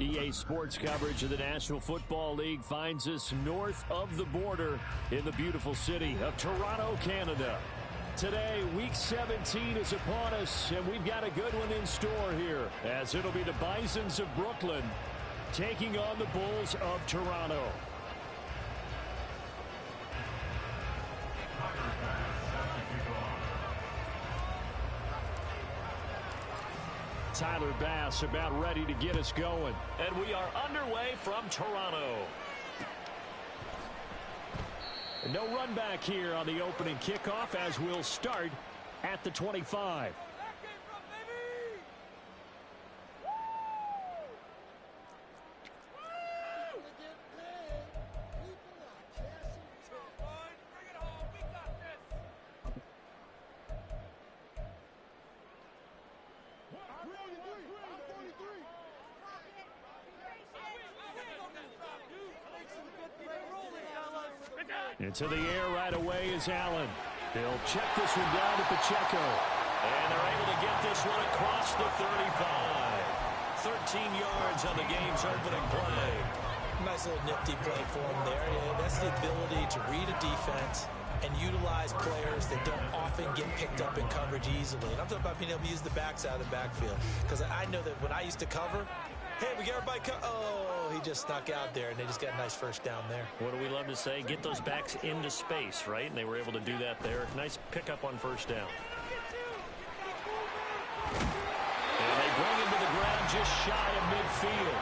EA Sports coverage of the National Football League finds us north of the border in the beautiful city of Toronto, Canada. Today, Week 17 is upon us, and we've got a good one in store here, as it'll be the Bisons of Brooklyn taking on the Bulls of Toronto. Tyler Bass about ready to get us going. And we are underway from Toronto. No run back here on the opening kickoff as we'll start at the 25. Into the air right away is Allen. He'll check this one down to Pacheco. And they're able to get this one across the 35. 13 yards on the game's opening play. Nice little nifty play for him there. Yeah, that's the ability to read a defense and utilize players that don't often get picked up in coverage easily. And I'm talking about being able to use the backs out of the backfield. Because I know that when I used to cover, hey, we got everybody oh, he just snuck out there, and they just got a nice first down there. What do we love to say? Get those backs into space, right? And they were able to do that there. Nice pickup on first down. And they bring him to the ground just shy of midfield.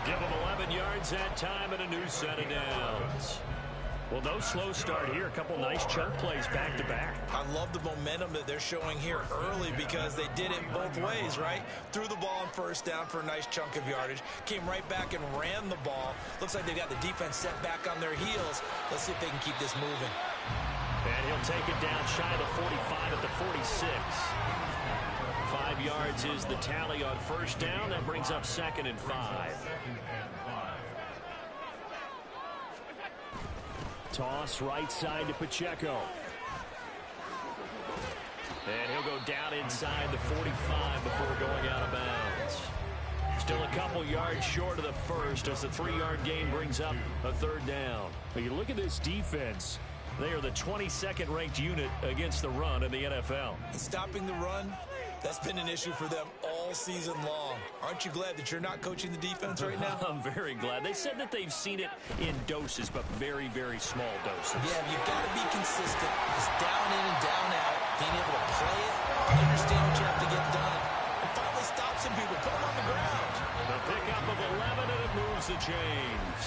Give him 11 yards that time and a new set of downs. Well, no slow start here. A couple nice chunk plays back-to-back. I love the momentum that they're showing here early because they did it both ways, right? Threw the ball on first down for a nice chunk of yardage. Came right back and ran the ball. Looks like they got the defense set back on their heels. Let's see if they can keep this moving. And he'll take it down shy of the 45 at the 46. 5 yards is the tally on first down. That brings up 2nd and 5. Toss right side to Pacheco. And he'll go down inside the 45 before going out of bounds. Still a couple yards short of the first as the 3-yard gain brings up a 3rd down. When you look at this defense, they are the 22nd ranked unit against the run in the NFL. Stopping the run, that's been an issue for them all season long. Aren't you glad that you're not coaching the defense right now? I'm very glad. They said that they've seen it in doses, but very, very small doses. Yeah, you've got to be consistent. It's down in and down out. Being able to play it, understand what you have to get done, and finally stop some people, put them on the ground. The pickup of 11, and it moves the chains.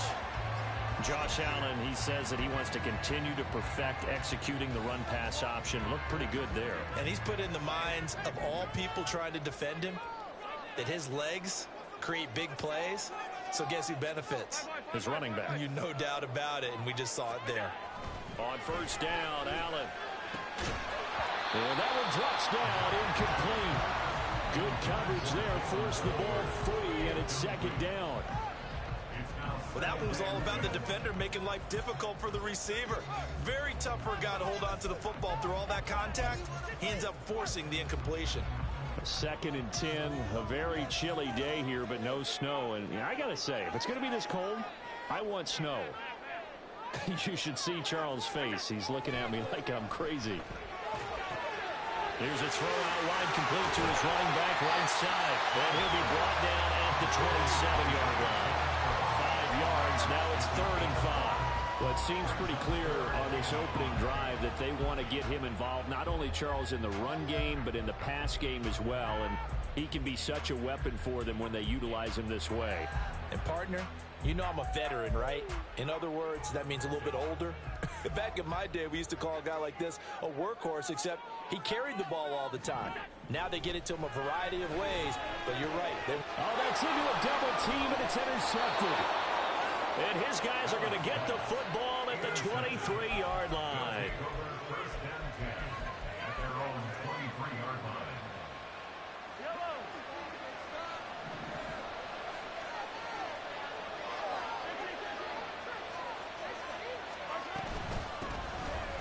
Josh Allen, he says that he wants to continue to perfect executing the run-pass option. Looked pretty good there. And he's put in the minds of all people trying to defend him that his legs create big plays. So guess who benefits? His running back. You no doubt about it, and we just saw it there. On first down, Allen. And that one drops down, incomplete. Good coverage there, forced the ball free, and it's 2nd down. Well, that one was all about the defender making life difficult for the receiver. Very tough for a guy to hold on to the football through all that contact. He ends up forcing the incompletion. 2nd and 10, a very chilly day here, but no snow. And I got to say, if it's going to be this cold, I want snow. You should see Charles' face. He's looking at me like I'm crazy. Here's a throw out wide, complete to his running back right side. And he'll be brought down at the 27-yard line. 5 yards, now it's 3rd and 5. Well, it seems pretty clear on this opening drive that they want to get him involved, not only Charles in the run game, but in the pass game as well. And he can be such a weapon for them when they utilize him this way. And partner, you know I'm a veteran, right? In other words, that means a little bit older. Back in my day, we used to call a guy like this a workhorse, except he carried the ball all the time. Now they get it to him a variety of ways, but you're right. Oh, that's into a double team, and it's intercepted. And his guys are going to get the football at the 23-yard line.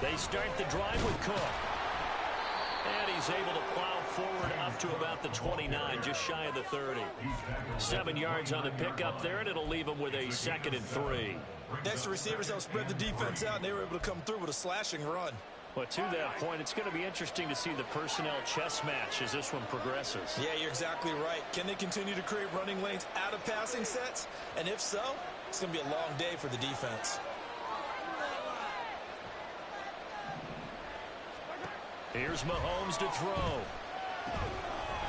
They start the drive with Cook. And he's able to plow forward up to about the 29, just shy of the 30. 7 yards on the pickup there, and it'll leave him with a 2nd and 3. Extra receivers help spread the defense out, and they were able to come through with a slashing run. But to that point, it's going to be interesting to see the personnel chess match as this one progresses. Yeah, you're exactly right. Can they continue to create running lanes out of passing sets? And if so, it's going to be a long day for the defense. Here's Mahomes to throw.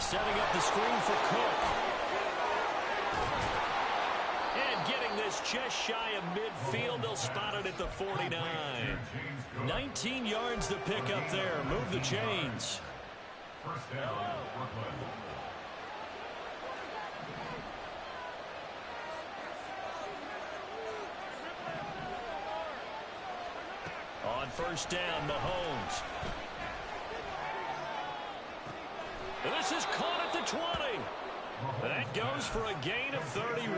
Setting up the screen for Cook. And getting this just shy of midfield. They'll spot it at the 49. 19 yards to pick up there. Move the chains. First down, Brooklyn. On first down, Mahomes. This is caught at the 20. That goes for a gain of 31.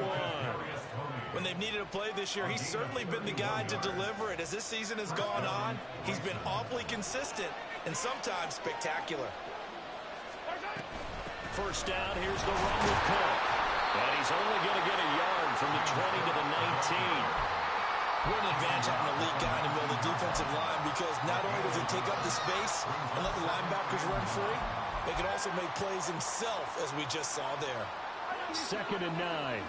When they've needed a play this year, he's certainly been the guy to deliver it. As this season has gone on, he's been awfully consistent and sometimes spectacular. First down, here's the run with Cook. And he's only going to get a yard from the 20 to the 19. What an advantage having an elite guy in the middle of the defensive line, because not only does he take up the space and let the linebackers run free, he can also make plays himself, as we just saw there. 2nd and 9.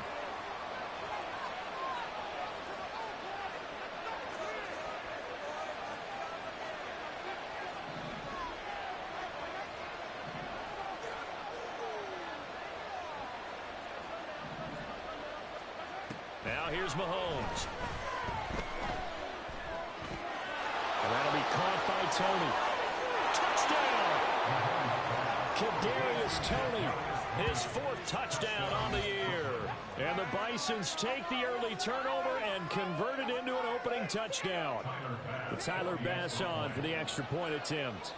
Now here's Mahomes. And that'll be caught by Tony. Touchdown! Kadarius Toney, his 4th touchdown on the year. And the Bisons take the early turnover and convert it into an opening touchdown. Tyler Bass on for the extra point attempt.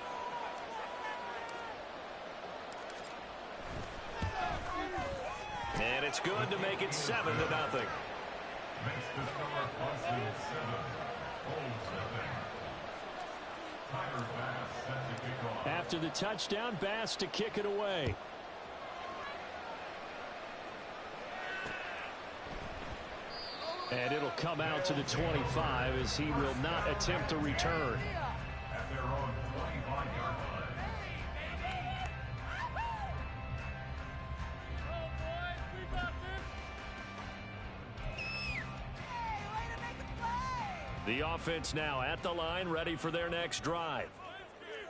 And it's good to make it 7-0. Makes the score Boston 7, Bulls 7. Tyler Bass set to kick off. After the touchdown, Bass to kick it away. And it'll come out to the 25 as he will not attempt to return. At their own 25-yard line. The offense now at the line, ready for their next drive.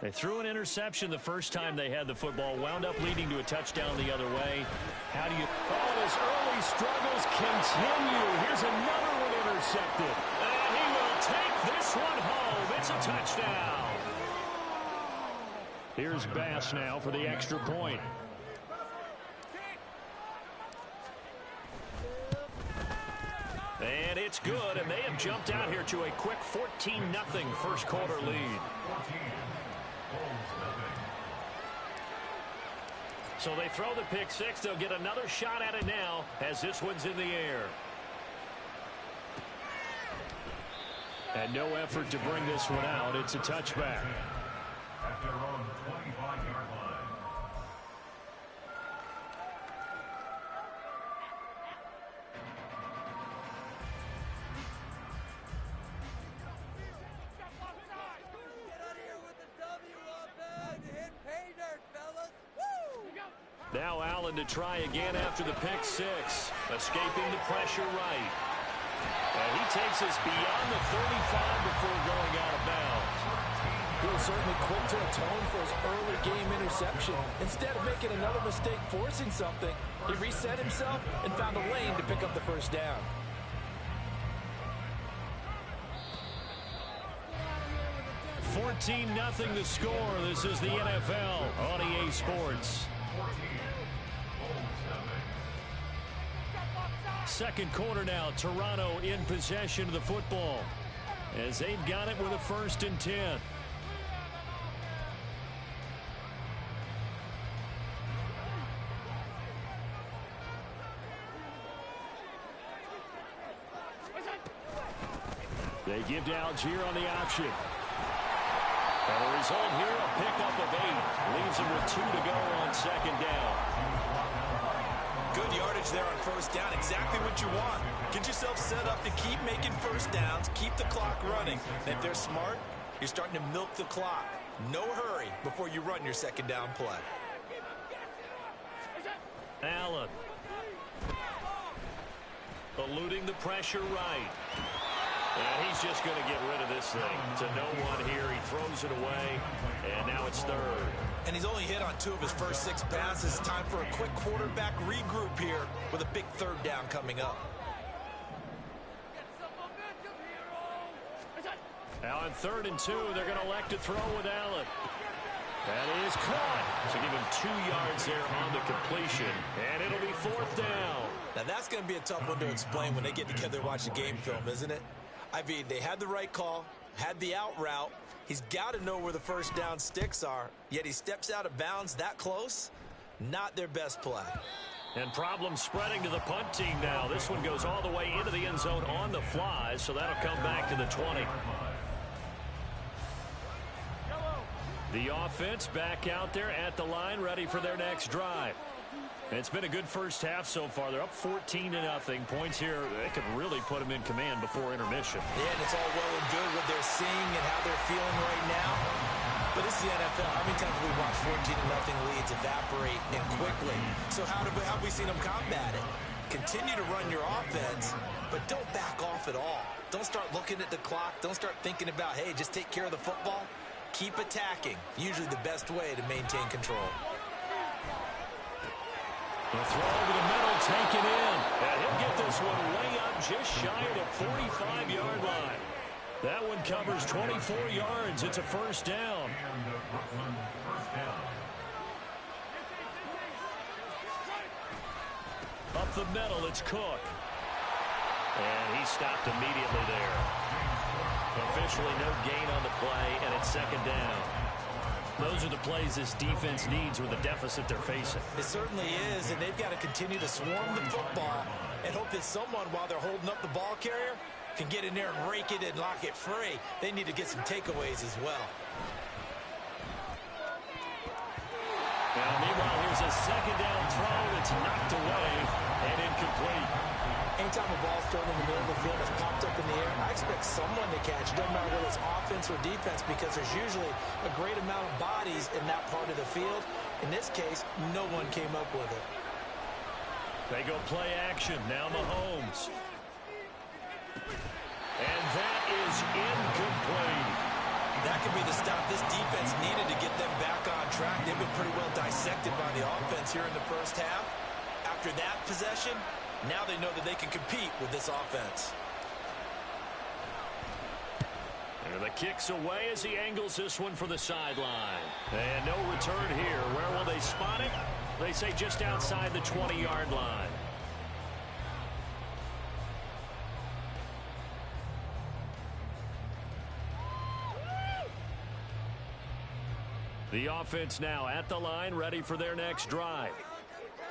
They threw an interception the first time they had the football, wound up leading to a touchdown the other way. How do you... Oh, his early struggles continue. Here's another one intercepted. And he will take this one home. It's a touchdown. Here's Bass now for the extra point. And it's good, and they have jumped out here to a quick 14-0 first quarter lead. So they throw the pick six. They'll get another shot at it now as this one's in the air. And no effort to bring this one out. It's a touchback. At their own 25-yard line. Now Allen to try again after the pick six. Escaping the pressure right. And he takes us beyond the 35 before going out of bounds. He was certainly quick to atone for his early game interception. Instead of making another mistake forcing something, he reset himself and found a lane to pick up the first down. $14-0 the score. This is the NFL on EA Sports. Second quarter now, Toronto in possession of the football as they've got it with a 1st and 10. They give to Algier on the option. And the result here, a pickup of 8. Leaves him with 2 to go on second down. Good yardage there on first down. Exactly what you want. Get yourself set up to keep making first downs, keep the clock running. And if they're smart, you're starting to milk the clock. No hurry before you run your second down play. Allen. Eluding the pressure right. And he's just going to get rid of this thing. To no one here. He throws it away. And now it's third. And he's only hit on 2 of his first 6 passes. Time for a quick quarterback regroup here with a big third down coming up. Now on 3rd and 2, they're going to elect to throw with Allen. That is caught. So give him 2 yards there on the completion. And it'll be 4th down. Now that's going to be a tough one to explain when they get together and watch the game film, isn't it? I mean, they had the right call, had the out route. He's got to know where the first down sticks are, yet he steps out of bounds that close. Not their best play. And problems spreading to the punt team now. This one goes all the way into the end zone on the fly, so that'll come back to the 20. The offense back out there at the line, ready for their next drive. It's been a good first half so far. They're up 14-0. Points here, they could really put them in command before intermission. Yeah, and it's all well and good what they're seeing and how they're feeling right now. But this is the NFL. How many times have we watched 14-0 leads evaporate and quickly? So how have we seen them combat it? Continue to run your offense, but don't back off at all. Don't start looking at the clock. Don't start thinking about, hey, just take care of the football. Keep attacking. Usually the best way to maintain control. The throw over the middle, taken in. And he'll get this one way up just shy of the 45-yard line. That one covers 24 yards. It's a first down. Up the middle, it's Cook. And he stopped immediately there. Officially no gain on the play, and it's second down. Those are the plays this defense needs with the deficit they're facing. It certainly is, and they've got to continue to swarm the football and hope that someone, while they're holding up the ball carrier, can get in there and rake it and lock it free. They need to get some takeaways as well. Now, meanwhile, here's a second down throw. It's knocked away and incomplete. Anytime a ball's thrown in the middle of the field that's popped up in the air, I expect someone to catch it. Doesn't matter whether it's offense or defense, because there's usually a great amount of bodies in that part of the field. In this case, no one came up with it. They go play action. Now Mahomes. And that is incomplete. That could be the stop this defense needed to get them back on track. They've been pretty well dissected by the offense here in the first half. After that possession, now they know that they can compete with this offense. And the kick's away as he angles this one for the sideline. And no return here. Where will they spot it? They say just outside the 20-yard line. The offense now at the line, ready for their next drive.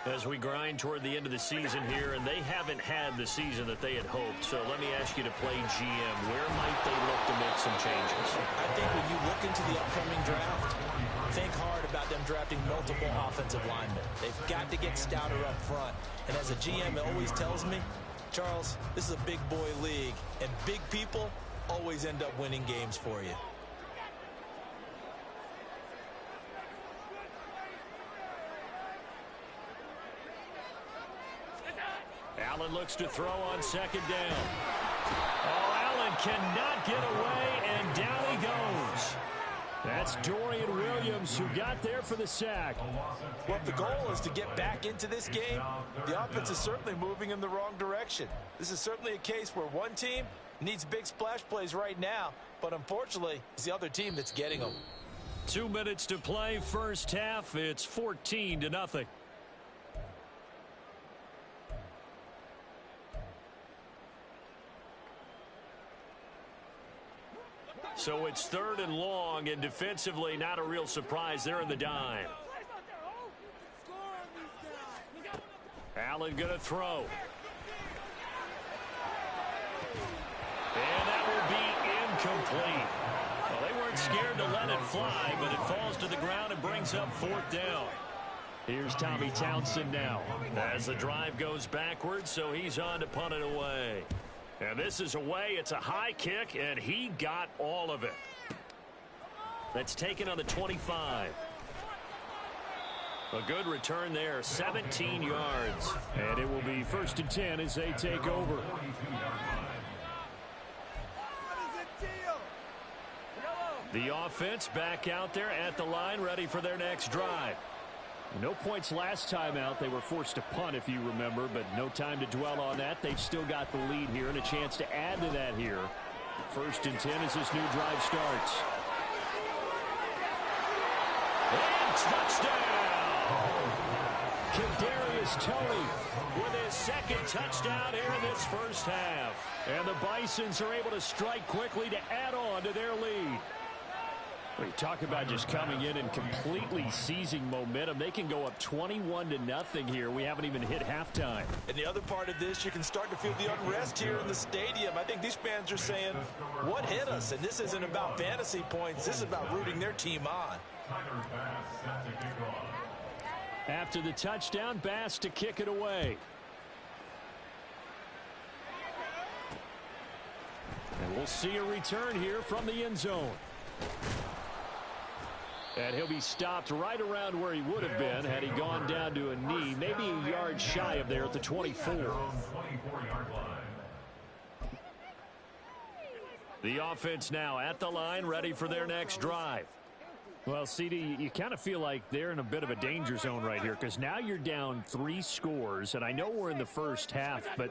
As we grind toward the end of the season here, and they haven't had the season that they had hoped. So let me ask you to play GM. Where might they look to make some changes? I think when you look into the upcoming draft, think hard about them drafting multiple offensive linemen. They've got to get stouter up front. And as a GM, it always tells me, Charles, this is a big boy league, and big people always end up winning games for you. Allen looks to throw on second down. Oh, Allen cannot get away, and down he goes. That's Dorian Williams who got there for the sack. Well, if the goal is to get back into this game, the offense is certainly moving in the wrong direction. This is certainly a case where one team needs big splash plays right now, but unfortunately, it's the other team that's getting them. 2 minutes to play, first half. It's 14-0. So it's third and long, and defensively not a real surprise. They're in the dime. Allen going to throw. And that will be incomplete. Well, they weren't scared to let it fly, but it falls to the ground and brings up 4th down. Here's Tommy Townsend now as the drive goes backwards, so he's on to punt it away. And this is away. It's a high kick, and he got all of it. That's taken on the 25. A good return there, 17 yards. And it will be 1st and 10 as they take over. The offense back out there at the line, ready for their next drive. No points last time out. They were forced to punt, if you remember, but no time to dwell on that. They've still got the lead here and a chance to add to that here. 1st and 10 as this new drive starts. And touchdown! Kadarius Toney with his 2nd touchdown here in this first half. And the Bisons are able to strike quickly to add on to their lead. We talk about just coming in and completely seizing momentum. They can go up 21-0 here. We haven't even hit halftime. And the other part of this, you can start to feel the unrest here in the stadium. I think these fans are saying, what hit us? And this isn't about fantasy points. This is about rooting their team on. After the touchdown, Bass to kick it away. And we'll see a return here from the end zone. And he'll be stopped right around where he would have been had he gone down to a knee, maybe a yard shy of there at the 24. The offense now at the line, ready for their next drive. Well, CD, you kind of feel like they're in a bit of a danger zone right here because now you're down 3 scores, and I know we're in the first half, but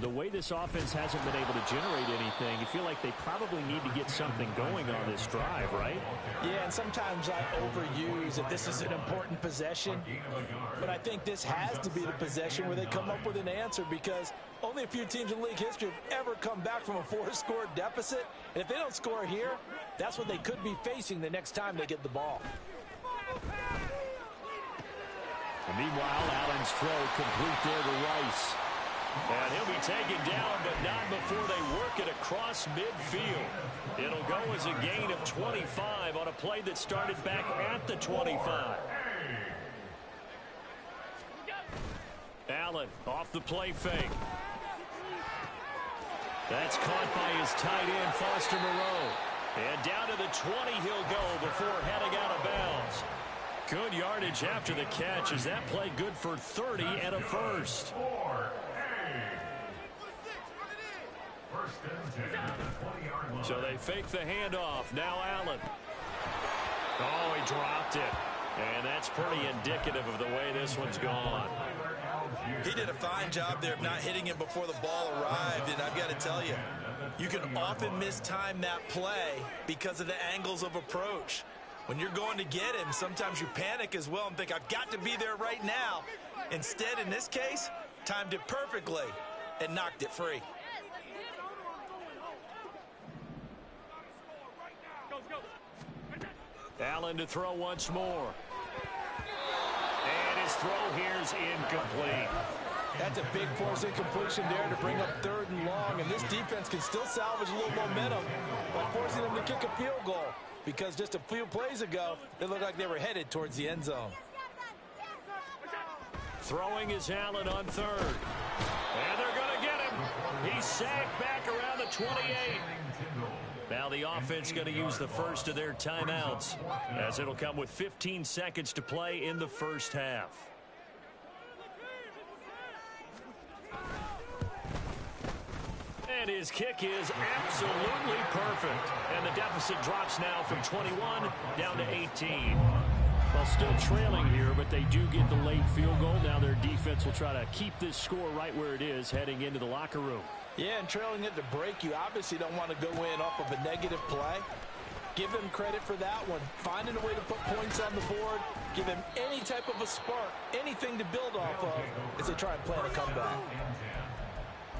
the way this offense hasn't been able to generate anything, you feel like they probably need to get something going on this drive, right? Yeah, and sometimes I overuse that this is an important possession, but I think this has to be the possession where they come up with an answer because only a few teams in league history have ever come back from a 4-score deficit, and if they don't score here, that's what they could be facing the next time they get the ball. And meanwhile, Allen's throw complete there to Rice. And he'll be taken down, but not before they work it across midfield. It'll go as a gain of 25 on a play that started back at the 25. Allen off the play fake. That's caught by his tight end, Foster Moreau. And down to the 20 he'll go before heading out of bounds. Good yardage after the catch. Is that play good for 30 and a first? So they fake the handoff. Now Allen. Oh, he dropped it. And that's pretty indicative of the way this one's gone. He did a fine job there of not hitting him before the ball arrived, and I've got to tell you, you can often mistime that play because of the angles of approach. When you're going to get him, sometimes you panic as well and think, I've got to be there right now. Instead, in this case, timed it perfectly and knocked it free. Allen to throw once more. And his throw here's incomplete. That's a big force incompletion there to bring up 3rd and long, and this defense can still salvage a little momentum by forcing them to kick a field goal because just a few plays ago, it looked like they were headed towards the end zone. Throwing is Allen on 3rd. And they're going to get him. He's sacked back around the 28. Now the offense going to use the first of their timeouts as it'll come with 15 seconds to play in the first half. And his kick is absolutely perfect. And the deficit drops now from 21 down to 18. Well, still trailing here, but they do get the late field goal. Now their defense will try to keep this score right where it is heading into the locker room. Yeah, and trailing it to break, you obviously don't want to go in off of a negative play. Give them credit for that one. Finding a way to put points on the board. Give them any type of a spark, anything to build off of as they try and plan a comeback.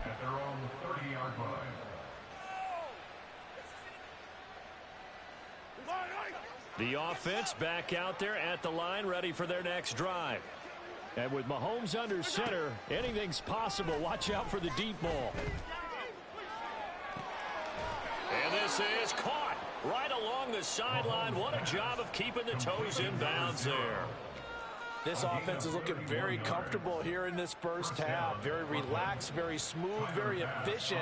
At their own 30-yard line. The offense back out there at the line, ready for their next drive. And with Mahomes under center, anything's possible. Watch out for the deep ball. And this is caught. Right along the sideline. What a job of keeping the toes in bounds there. This offense is looking very comfortable here in this first half. Very relaxed, very smooth, very efficient.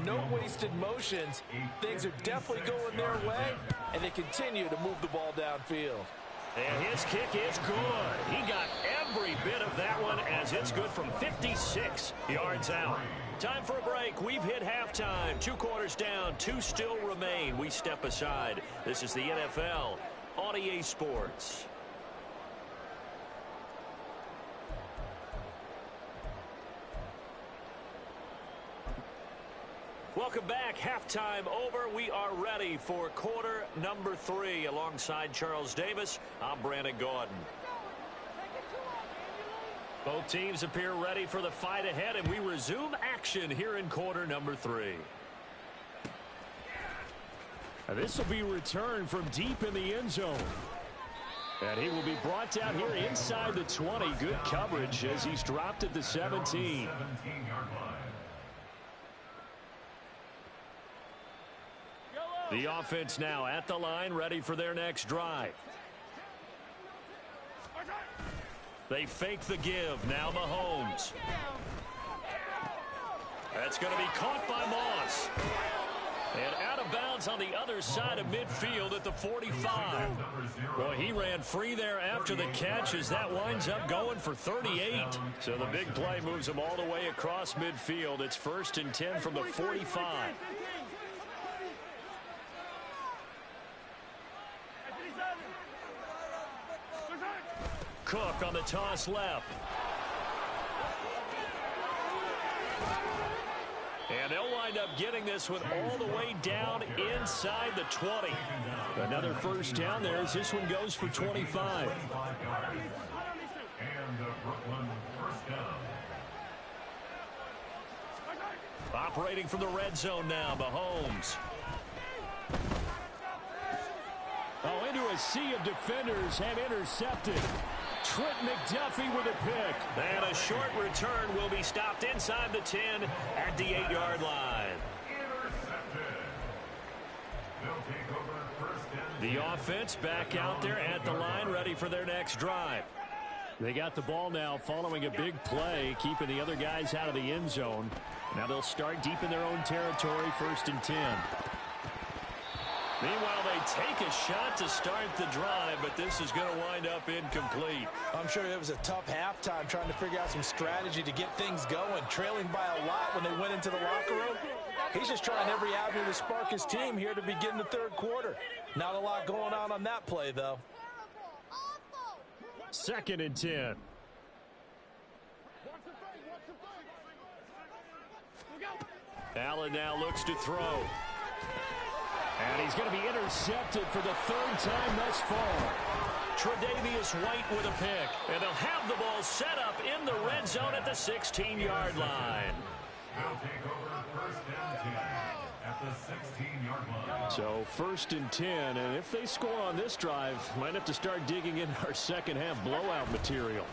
No wasted motions. Things are definitely going their way, and they continue to move the ball downfield. And his kick is good. He got every bit of that one as it's good from 56 yards out. Time for a break. We've hit halftime. 2 quarters down. 2 still remain. We step aside. This is the NFL on EA Sports. Welcome back. Halftime over. We are ready for quarter number 3. Alongside Charles Davis, I'm Brandon Gaudin. Both teams appear ready for the fight ahead, and we resume action here in quarter number 3. This will be returned from deep in the end zone. And he will be brought down here inside the 20. Good coverage as he's dropped at the 17. The offense now at the line, ready for their next drive. They fake the give. Now Mahomes. That's going to be caught by Moss. And out of bounds on the other side of midfield at the 45. Well, he ran free there after the catch as that winds up going for 38. So the big play moves him all the way across midfield. It's 1st and 10 from the 45. Cook on the toss left. And they'll wind up getting this one all the way down inside the 20. Another first down there as this one goes for 25. And the Brooklyn first down. Operating from the red zone now, Mahomes. Oh, into a sea of defenders and intercepted. Trent McDuffie with a pick. And a short return will be stopped inside the 10 at the 8-yard line. Intercepted. They'll take over first and The offense back out there at the line, ready for their next drive. They got the ball now following a big play, keeping the other guys out of the end zone. Now they'll start deep in their own territory, 1st and 10. Meanwhile, they take a shot to start the drive, but this is going to wind up incomplete. I'm sure it was a tough halftime trying to figure out some strategy to get things going, trailing by a lot when they went into the locker room. He's just trying every avenue to spark his team here to begin the 3rd quarter. Not a lot going on that play, though. 2nd and 10. Allen now looks to throw. And he's going to be intercepted for the 3rd time thus far. Tre'Davious White with a pick. And they'll have the ball set up in the red zone at the 16-yard line. they'll take over first and 10 at the 16-yard line. So 1st and 10, and if they score on this drive, might have to start digging in our second half blowout material.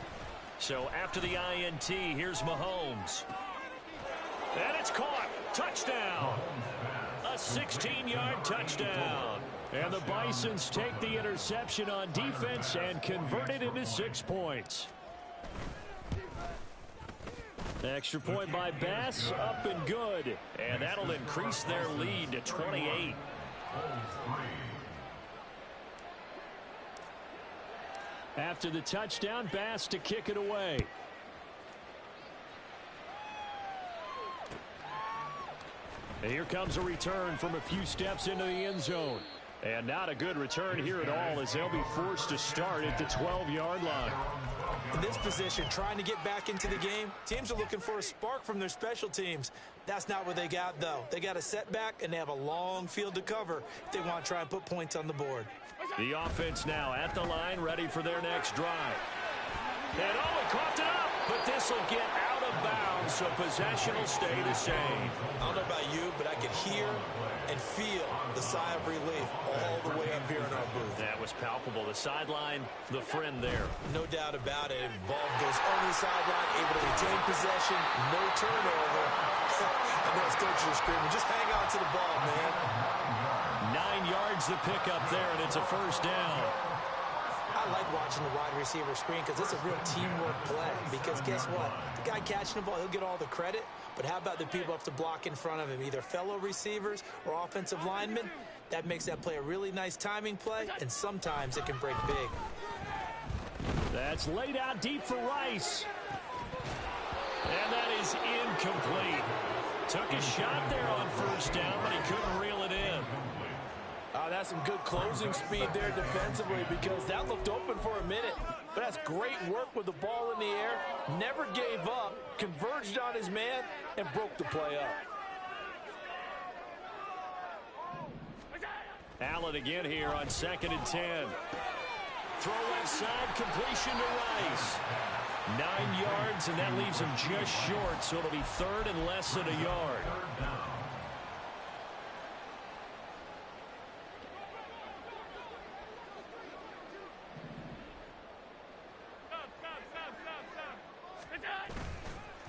So after the INT, here's Mahomes. And it's caught. Touchdown. A 16-yard touchdown. And the Bisons take the interception on defense and convert it into 6 points. Extra point by Bass, up and good. And that'll increase their lead to 28. After the touchdown, Bass to kick it away. And here comes a return from a few steps into the end zone. And not a good return here at all as they'll be forced to start at the 12-yard line. In this position, trying to get back into the game, teams are looking for a spark from their special teams. That's not what they got, though. They got a setback, and they have a long field to cover if they want to try and put points on the board. The offense now at the line, ready for their next drive. And he coughed it up, but this will get out of bounds, so possession will stay the same. I don't know about you, but I could hear and feel the sigh of relief all the way up here in our booth. That was palpable. The sideline, the friend there. No doubt about it. Ball goes on the sideline, able to retain possession, no turnover. I know it's coaches are screaming, just hang on to the ball, man. 9 yards yards the pickup there, and it's a first down. I like watching the wide receiver screen because it's a real teamwork play. Because guess what? The guy catching the ball, he'll get all the credit. But how about the people who have to block in front of him, either fellow receivers or offensive linemen? That makes that play a really nice timing play, and sometimes it can break big. That's laid out deep for Rice. And that is incomplete. Took a shot there on first down, but he couldn't reel it in. That's some good closing speed there defensively because that looked open for a minute. But that's great work with the ball in the air. Never gave up, converged on his man, and broke the play up. Allen again here on 2nd and 10. Throw left side, completion to Rice. 9 yards, and that leaves him just short, so it'll be 3rd and less than a yard.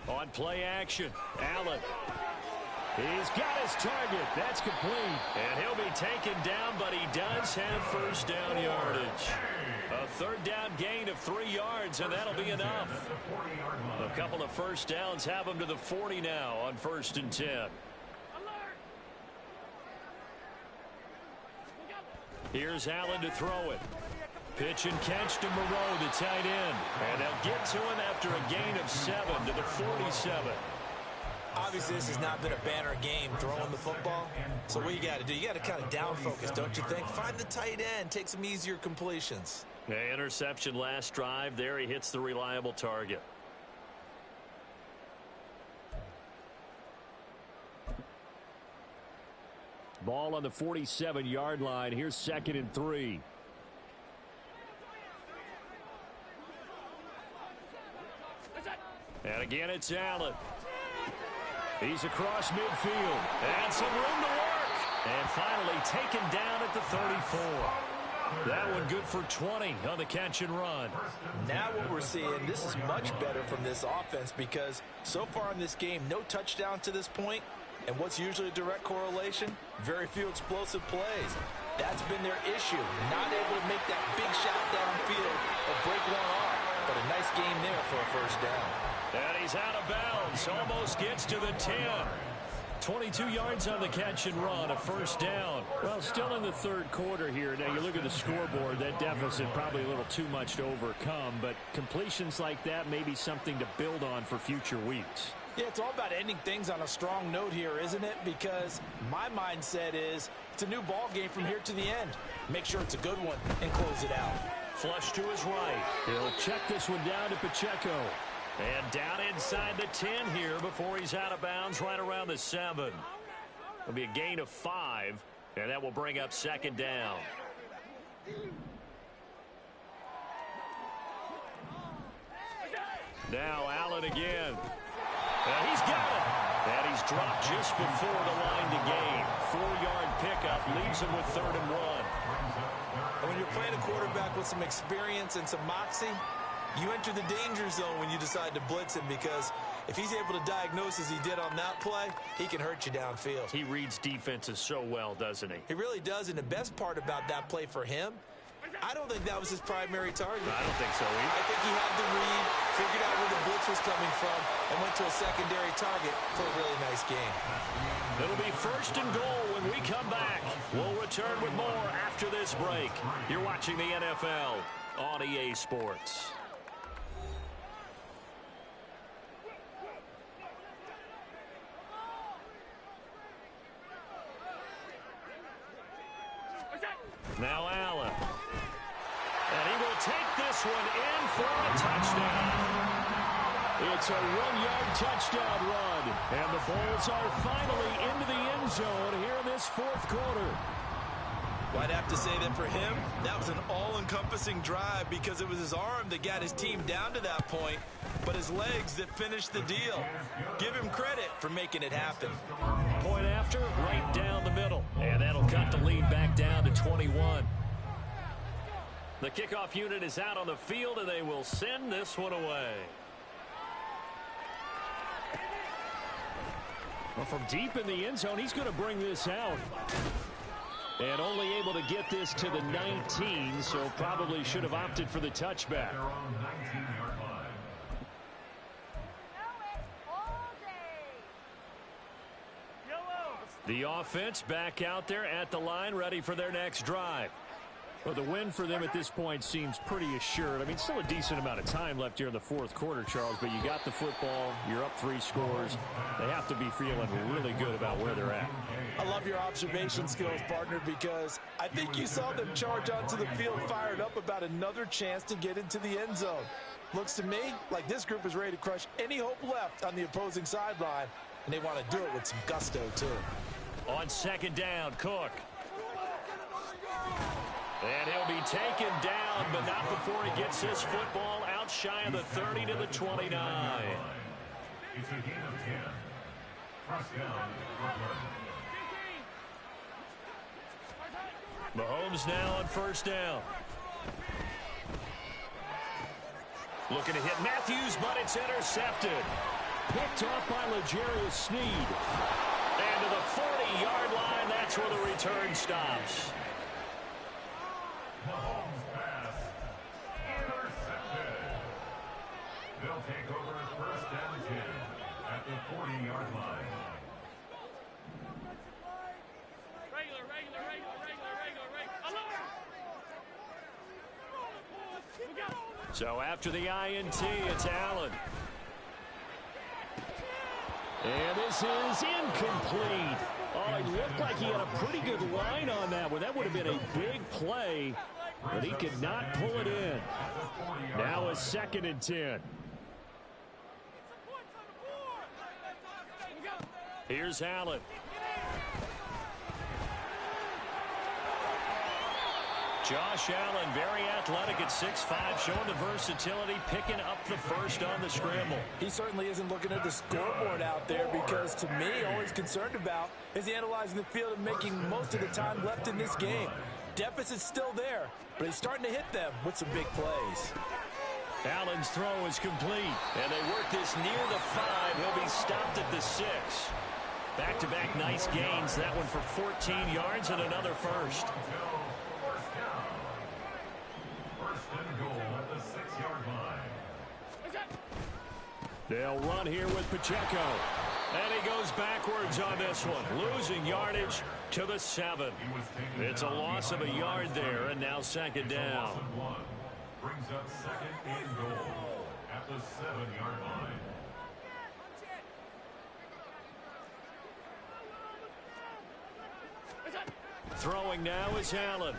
On play action, Allen. He's got his target. That's complete. And he'll be taken down, but he does have first down yardage. A 3rd down gain of 3 yards, and that'll be enough. A couple of first downs have him to the 40 now on 1st and 10. Here's Allen to throw it. Pitch and catch to Moreau, the tight end. And they'll get to him after a gain of 7 to the 47. Obviously, this has not been a banner game throwing the football. So what you got to do, you got to kind of down focus, don't you think? Find the tight end, take some easier completions. Yeah, interception last drive. There he hits the reliable target. Ball on the 47-yard line. Here's 2nd and 3. And again, it's Allen. He's across midfield. And some room to work. And finally taken down at the 34. That one good for 20 on the catch and run. Now what we're seeing, this is much better from this offense because so far in this game, no touchdowns to this point. And what's usually a direct correlation? Very few explosive plays. That's been their issue. Not able to make that big shot downfield or break one off. But a nice game there for a first down. And he's out of bounds. Almost gets to the 10. 22 yards on the catch and run, a first down. Well, still in the 3rd quarter here. Now, you look at the scoreboard, that deficit probably a little too much to overcome, but completions like that may be something to build on for future weeks. Yeah, it's all about ending things on a strong note here, isn't it? Because my mindset is it's a new ball game from here to the end. Make sure it's a good one and close it out. Flush to his right. He'll check this one down to Pacheco. And down inside the 10 here before he's out of bounds right around the 7. It'll be a gain of 5, and that will bring up 2nd down. Now Allen again. And he's got it. And he's dropped just before the line to gain. 4-yard pickup leaves him with 3rd and 1. And when you're playing a quarterback with some experience and some moxie, you enter the danger zone when you decide to blitz him because if he's able to diagnose as he did on that play, he can hurt you downfield. He reads defenses so well, doesn't he? He really does, and the best part about that play for him, I don't think that was his primary target. I don't think so either. I think he had the read, figured out where the blitz was coming from, and went to a secondary target for a really nice game. It'll be 1st and goal when we come back. We'll return with more after this break. You're watching the NFL on EA Sports. Now Allen. And he will take this one in for a touchdown. It's a 1-yard touchdown run. And the Bulls are finally into the end zone here in this 4th quarter. Well, I'd have to say that for him, that was an all-encompassing drive because it was his arm that got his team down to that point, but his legs that finished the deal. Give him credit for making it happen. Point after, right down the middle. And that'll cut the lead back down to 21. The kickoff unit is out on the field, and they will send this one away. Well, from deep in the end zone, he's going to bring this out. And only able to get this to the 19, so probably should have opted for the touchback. Their own 19-yard line. The offense back out there at the line, ready for their next drive. Well, the win for them at this point seems pretty assured. I mean, still a decent amount of time left here in the fourth quarter, Charles, but you got the football, you're up 3 scores. They have to be feeling really good about where they're at. I love your observation skills, partner, because I think you saw them charge onto the field fired up about another chance to get into the end zone. Looks to me like this group is ready to crush any hope left on the opposing sideline, and they want to do it with some gusto, too. On second down, Cook. And he'll be taken down, but not before he gets his football out shy of the 30 to the 29. It's a gain of 10. First down, Brooklyn. Mahomes now on first down. Looking to hit Matthews, but it's intercepted. Picked off by L'Jarius Sneed. And to the 40-yard line, that's where the return stops. Mahomes pass intercepted. They'll take over at first down 10 at the 40-yard line. So after the INT, it's Allen. And this is incomplete. Oh, it looked like he had a pretty good line on that one. That would have been a big play, but he could not pull it in. Now a 2nd and 10. Here's Allen. Josh Allen, very athletic at 6'5", showing the versatility, picking up the first on the scramble. He certainly isn't looking at the scoreboard out there because, to me, all he's concerned about is analyzing the field and making most of the time left in this game. Deficit's still there, but he's starting to hit them with some big plays. Allen's throw is complete, and they work this near the 5. He'll be stopped at the 6. Back-to-back nice gains, that one for 14 yards and another first. They'll run here with Pacheco. And he goes backwards on this one, losing yardage to the 7. It's a loss of a yard there, and now 2nd down. Brings up 2nd and goal at the 7-yard line. Throwing now is Allen.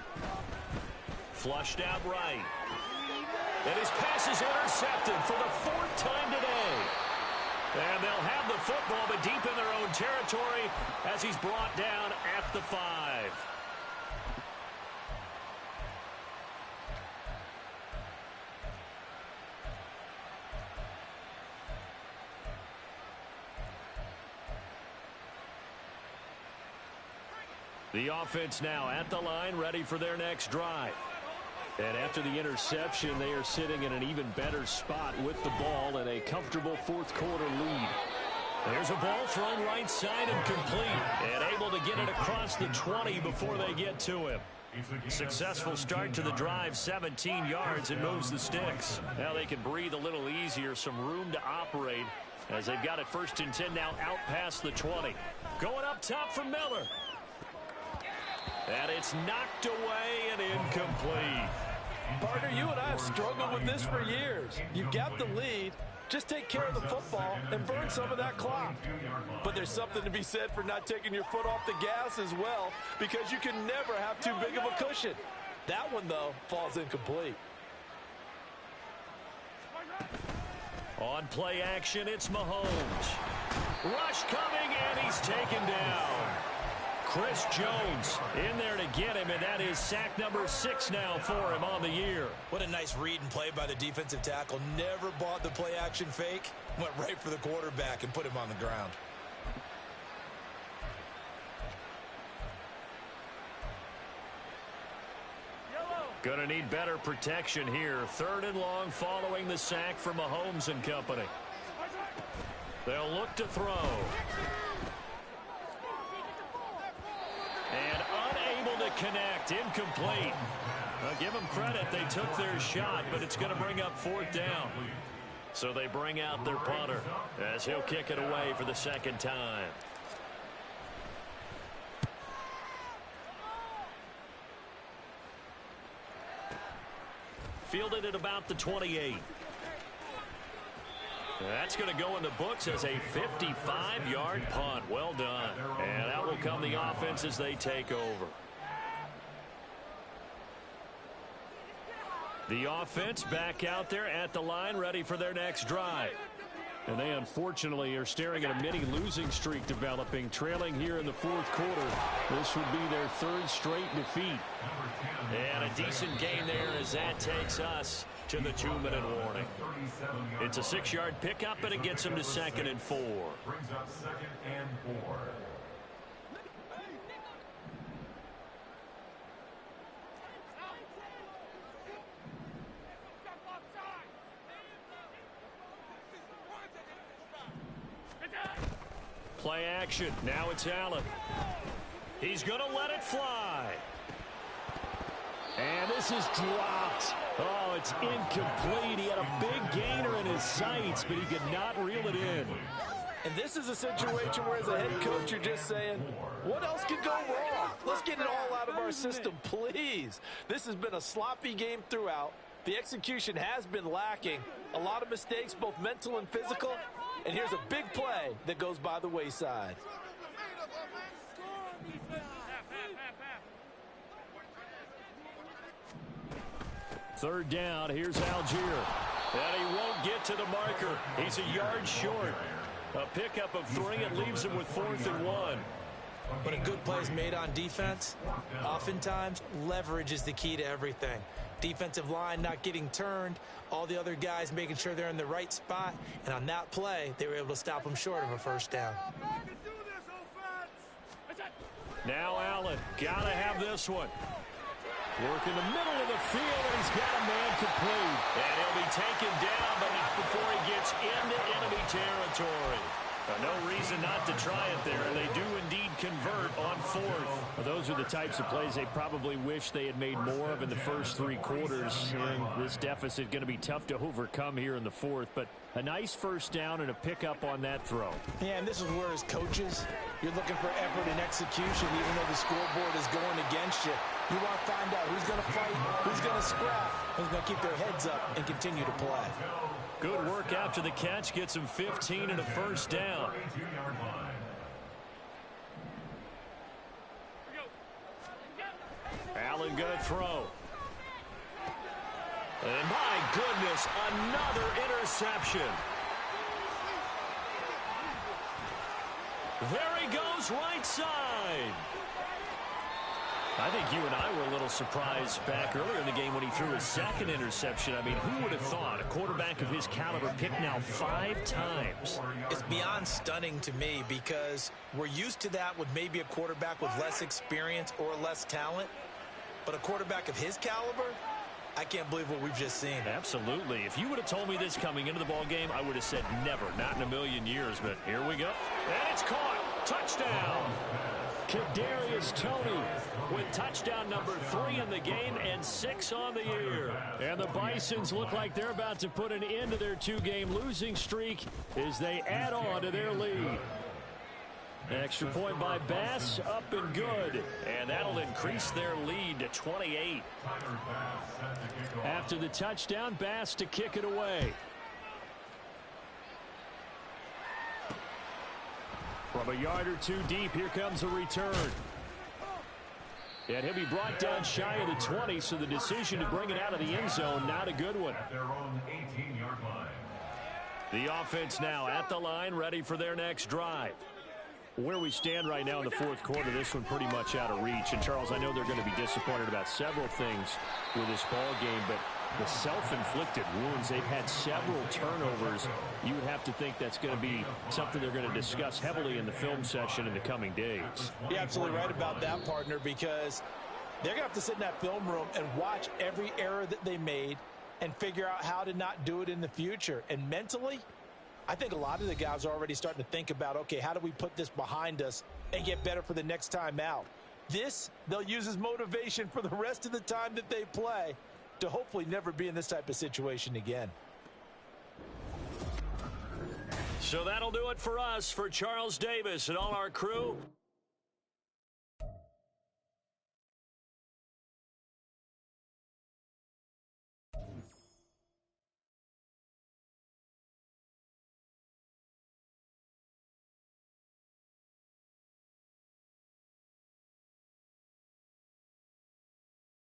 Flushed out right. And his pass is intercepted for the 4th time today. And they'll have the football, but deep in their own territory as he's brought down at the 5. The offense now at the line, ready for their next drive. And after the interception, they are sitting in an even better spot with the ball and a comfortable 4th quarter lead. There's a ball thrown right side and complete, and able to get it across the 20 before they get to him. Successful start to the drive, 17 yards, and moves the sticks. Now they can breathe a little easier, some room to operate as they've got it 1st and 10 now out past the 20. Going up top for Miller. And it's knocked away and incomplete. Partner, you and I have struggled with this for years. You've got the lead. Just take care of the football and burn some of that clock. But there's something to be said for not taking your foot off the gas as well, because you can never have too big of a cushion. That one, though, falls incomplete. On play action, it's Mahomes. Rush coming, and he's taken down. Chris Jones in there to get him, and that is sack number 6 now for him on the year. What a nice read and play by the defensive tackle. Never bought the play action fake. Went right for the quarterback and put him on the ground. Gonna need better protection here. 3rd and long following the sack for Mahomes and company. They'll look to throw. And unable to connect. Incomplete. Now give them credit. They took their shot, but it's going to bring up fourth down. So they bring out their punter as he'll kick it away for the second time. Fielded at about the 28. That's going to go in the books as a 55-yard punt. Well done. And out will come the offense as they take over. The offense back out there at the line, ready for their next drive. And they unfortunately are staring at a mini losing streak developing, trailing here in the fourth quarter. This would be their third straight defeat. And a decent gain there as that takes us to the 2-minute warning. It's a 6-yard pickup, and it gets them to 2nd and 4. Brings up 2nd and 4. Play action. Now it's Allen. He's going to let it fly. And this is dropped. Oh, it's incomplete. He had a big gainer in his sights, but he could not reel it in. And this is a situation where as a head coach, you're just saying, what else could go wrong? Let's get it all out of our system, please. This has been a sloppy game throughout. The execution has been lacking. A lot of mistakes, both mental and physical. And here's a big play that goes by the wayside. Third down, here's Algier. And he won't get to the marker. He's a yard short. A pickup of 3. It leaves him with 4th and 1. When a good play is made on defense, oftentimes leverage is the key to everything. Defensive line not getting turned, all the other guys making sure they're in the right spot, and on that play, they were able to stop them short of a first down. Now Allen, gotta have this one. Work in the middle of the field, and he's got a man complete. And he'll be taken down, but not before he gets into enemy territory. No reason not to try it there. They do indeed convert on 4th. Well, those are the types of plays they probably wish they had made more of in the first 3 quarters. And this deficit going to be tough to overcome here in the 4th. But a nice first down and a pickup on that throw. Yeah, and this is where as coaches, you're looking for effort and execution, even though the scoreboard is going against you. You want to find out who's going to fight, who's going to scrap, who's going to keep their heads up and continue to play. Good work after the catch. Gets him 15 and a first down. Allen going to throw. And my goodness, another interception. There he goes, right side. I think you and I were a little surprised back earlier in the game when he threw his 2nd interception. I mean, who would have thought a quarterback of his caliber picked now 5 times? It's beyond stunning to me because we're used to that with maybe a quarterback with less experience or less talent. But a quarterback of his caliber, I can't believe what we've just seen. Absolutely. If you would have told me this coming into the ball game, I would have said never, not in a million years. But here we go. And it's caught. Touchdown. Kadarius Toney with touchdown number 3 in the game and 6 on the year. And the Bisons look like they're about to put an end to their 2-game losing streak as they add on to their lead. Extra point by Bass, up and good. And that'll increase their lead to 28. After the touchdown, Bass to kick it away. From a yard or 2 deep, here comes a return. And he'll be brought down shy of the 20, so the decision to bring it out of the end zone, not a good one. Their own 18-yard line. The offense now at the line, ready for their next drive. Where we stand right now in the fourth quarter, this one pretty much out of reach. And, Charles, I know they're going to be disappointed about several things with this ball game, but the self-inflicted wounds, they've had several turnovers. You would have to think that's going to be something they're going to discuss heavily in the film session in the coming days. You're absolutely right about that, partner, because they're going to have to sit in that film room and watch every error that they made and figure out how to not do it in the future. And mentally, I think a lot of the guys are already starting to think about, okay, how do we put this behind us and get better for the next time out? This, they'll use as motivation for the rest of the time that they play to hopefully never be in this type of situation again. So that'll do it for us. For Charles Davis and all our crew,